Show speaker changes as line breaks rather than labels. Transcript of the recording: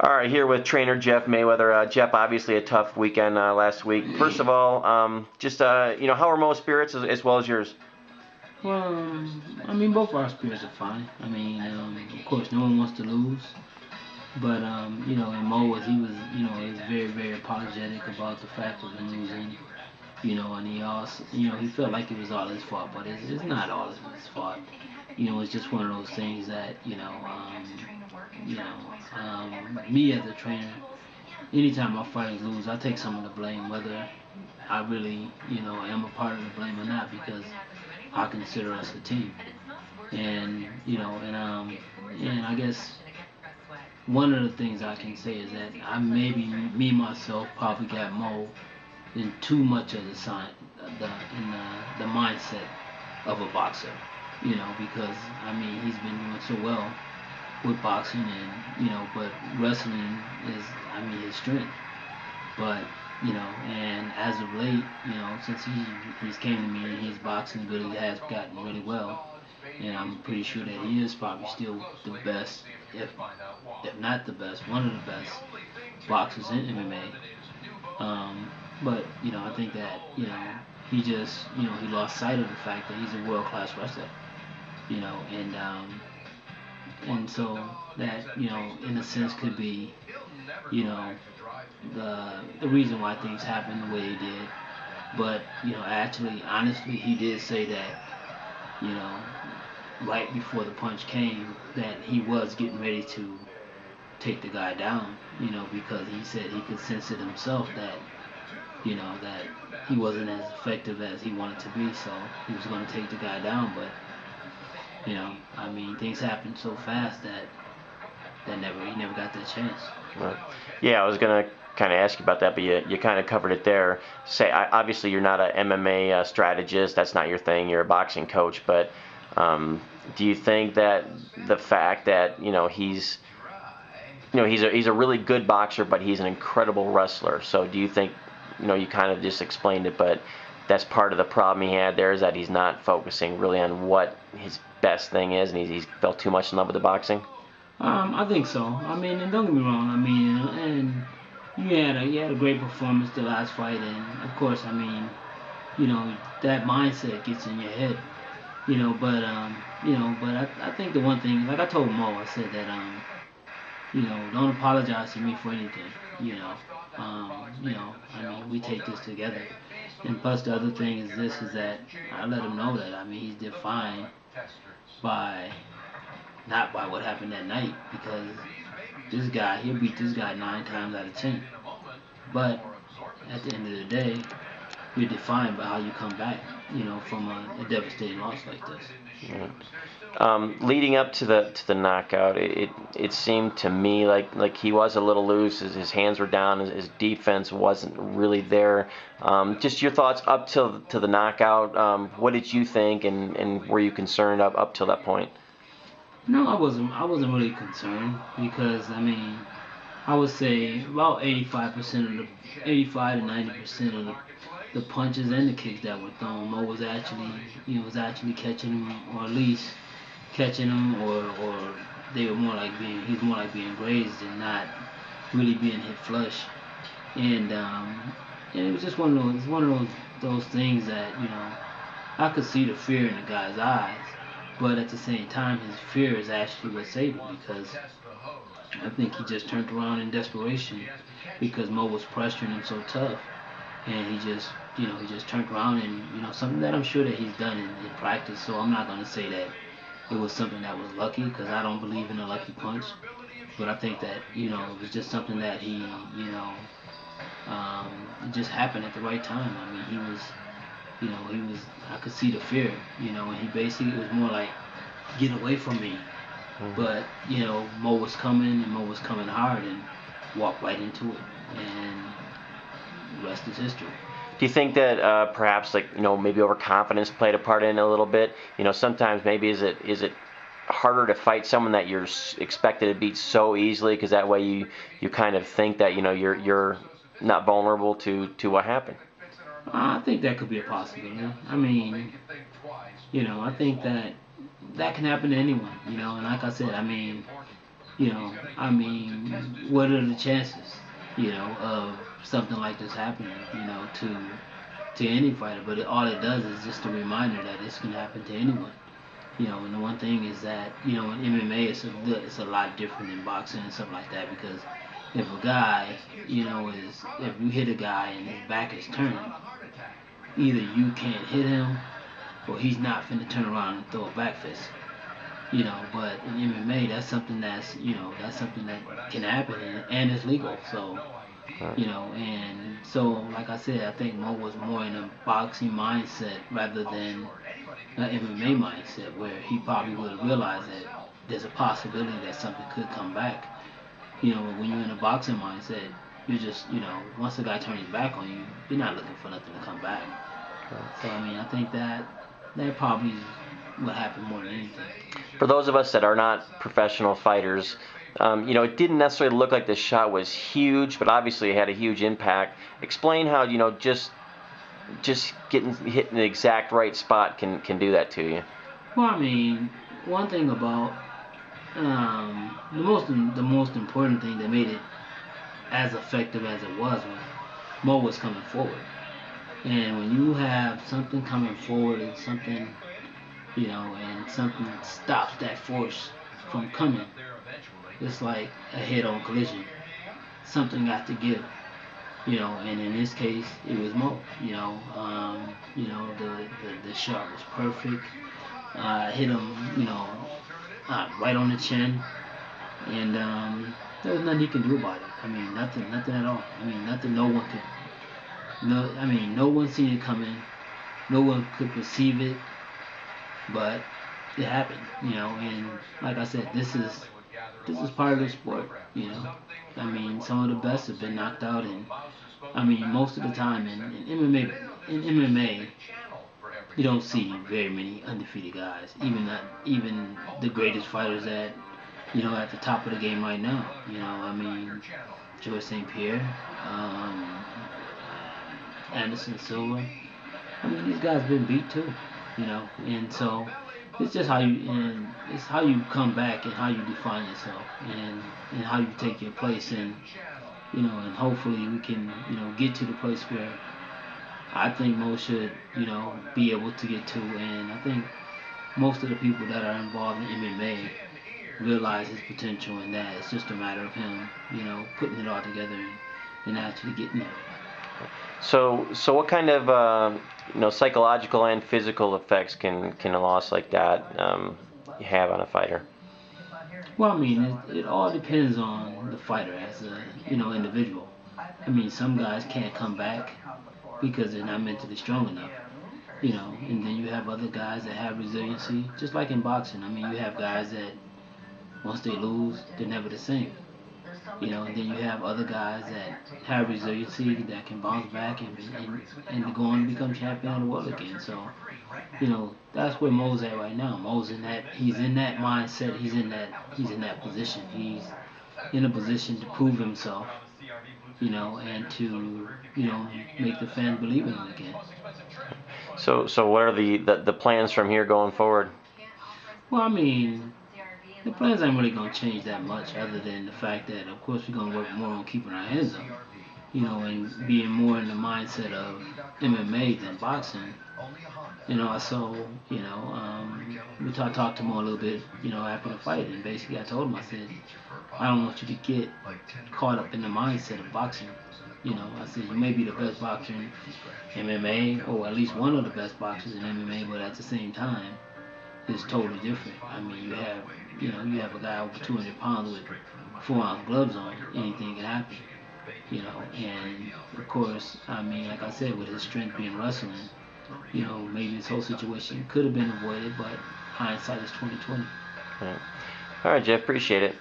All right, here with trainer Jeff Mayweather. Jeff, obviously a tough weekend last week. First of all, how are Mo's spirits as well as yours?
Well, I mean, both our spirits are fine. I mean, of course, no one wants to lose, but and Mo he was very, very apologetic about the fact of him losing. And he also, he felt like it was all his fault, but it's not all his fault. It's just one of those things that me as a trainer, anytime my fighters lose, I take some of the blame, whether I really, am a part of the blame or not, because I consider us a team. And and I guess one of the things I can say is that I maybe me myself probably got Mo in too much of the sign, the mindset of a boxer. Because I mean he's been doing so well with boxing, and but wrestling is, I mean, his strength. But and as of late, since he's came to me and he's boxing good, he has gotten really well, and I'm pretty sure that he is probably still the best, if not the best, one of the best boxers in MMA. But I think that he just he lost sight of the fact that he's a world class wrestler. You know, and so that in a sense could be you know the reason why things happened the way they did. But actually, honestly, he did say that you know right before the punch came that he was getting ready to take the guy down. Because he said he could sense it himself that that he wasn't as effective as he wanted to be, so he was going to take the guy down. But I mean, things happened so fast that he never got that chance.
Right. Yeah, I was gonna kind of ask you about that, but you kind of covered it there. Obviously you're not a MMA strategist. That's not your thing. You're a boxing coach. But do you think that the fact that he's a really good boxer, but he's an incredible wrestler. So do you think you kind of just explained it, but that's part of the problem he had there, is that he's not focusing really on what his best thing is, and he's fell too much in love with the boxing?
I think so. I mean, and don't get me wrong. I mean, and you had a great performance the last fight, and of course, I mean, that mindset gets in your head. But I think the one thing, like I told Mo, I said that don't apologize to me for anything. I mean, we take this together. And plus, the other thing is this: is that I let him know that, I mean, he's defined by not by what happened that night, because this guy, he'll beat this guy 9 times out of 10. But at the end of the day, you're defined by how you come back, from a devastating loss like this.
Yeah. Leading up to the knockout, it seemed to me like he was a little loose. His hands were down. His defense wasn't really there. Just your thoughts up to the knockout. What did you think, and were you concerned up till that point?
No, I wasn't. I wasn't really concerned, because I mean, I would say about 85% to 90% of the punches and the kicks that were thrown, Mo was actually catching them, or at least catching them, or they were more like he's more like being grazed and not really being hit flush. And it was just one of those things that I could see the fear in the guy's eyes, but at the same time his fear is actually what saved him, because I think he just turned around in desperation, because Mo was pressuring him so tough, and he just turned around, and something that I'm sure that he's done in practice. So I'm not gonna say that it was something that was lucky, because I don't believe in a lucky punch. But I think that it was just something that it just happened at the right time. I mean, he was I could see the fear, and he basically, it was more like, get away from me.
Mhm.
But Mo was coming, and Mo was coming hard, and walked right into it, and the rest is history.
Do you think that perhaps maybe overconfidence played a part in it a little bit? Sometimes maybe is it harder to fight someone that you're expected to beat so easily, because that way you kind of think that you're not vulnerable to what happened.
I think that could be a possibility. I mean, I think that can happen to anyone. And like I said, I mean, I mean, what are the chances, of something like this happening, to any fighter? But all it does is just a reminder that this can happen to anyone. And the one thing is that, in MMA it's a lot different than boxing and stuff like that, because if a guy, if you hit a guy and his back is turned, either you can't hit him or he's not finna turn around and throw a back fist. But in MMA, that's something that can happen, and it's legal. So, and so, like I said, I think Mo was more in a boxing mindset rather than an MMA mindset, where he probably would have realized that there's a possibility that something could come back. When you're in a boxing mindset, you're just, once a guy turns his back on you, you're not looking for nothing to come back. So, I mean, I think that probably is what happened more than anything.
For those of us that are not professional fighters, it didn't necessarily look like the shot was huge, but obviously it had a huge impact. Explain how, just getting hit in the exact right spot can do that to you.
Well, I mean, one thing about the most important thing that made it as effective as it was Mo was coming forward. And when you have something coming forward and something, and something stops that force from coming, it's like a head-on collision. Something got to give, and in this case, it was Mo. The shot was perfect. Hit him, right on the chin, and there was nothing he can do about it. I mean, nothing at all. I mean, nothing. No one could. No, I mean, no one seen it coming. No one could perceive it, but it happened. And like I said, this is part of the sport. I mean, some of the best have been knocked out, and I mean, most of the time in MMA, you don't see very many undefeated guys. Even the greatest fighters at the top of the game right now. I mean, George St. Pierre, Anderson Silva. I mean, these guys been beat too. And so it's just it's how you come back and how you define yourself, and how you take your place, and and hopefully we can get to the place where I think Mo should be able to get to. And I think most of the people that are involved in MMA realize his potential, and that it's just a matter of him putting it all together and actually getting there.
So what kind of psychological and physical effects can a loss like that have on a fighter?
Well, I mean, it all depends on the fighter as a individual. I mean, some guys can't come back because they're not mentally strong enough. And then you have other guys that have resiliency, just like in boxing. I mean, you have guys that once they lose, they're never the same. And then you have other guys that have resiliency that can bounce back and go on and become champion of the world again. So, that's where Mo's at right now. He's in that mindset. He's in that position. He's in a position to prove himself, and to make the fans believe in him again.
So what are the plans from here going forward?
Well, I mean, the plans ain't really gonna change that much, other than the fact that, of course, we're gonna work more on keeping our hands up, and being more in the mindset of MMA than boxing. So we talked to him a little bit, after the fight, and basically I told him, I said, I don't want you to get caught up in the mindset of boxing. I said, you may be the best boxer in MMA, or at least one of the best boxers in MMA, but at the same time, it's totally different. I mean, you have a guy over 200 pounds with 4-ounce gloves on. Anything can happen. And of course, I mean, like I said, with his strength being wrestling, maybe this whole situation could have been avoided, but hindsight is 20/20.
All right, Jeff, appreciate it.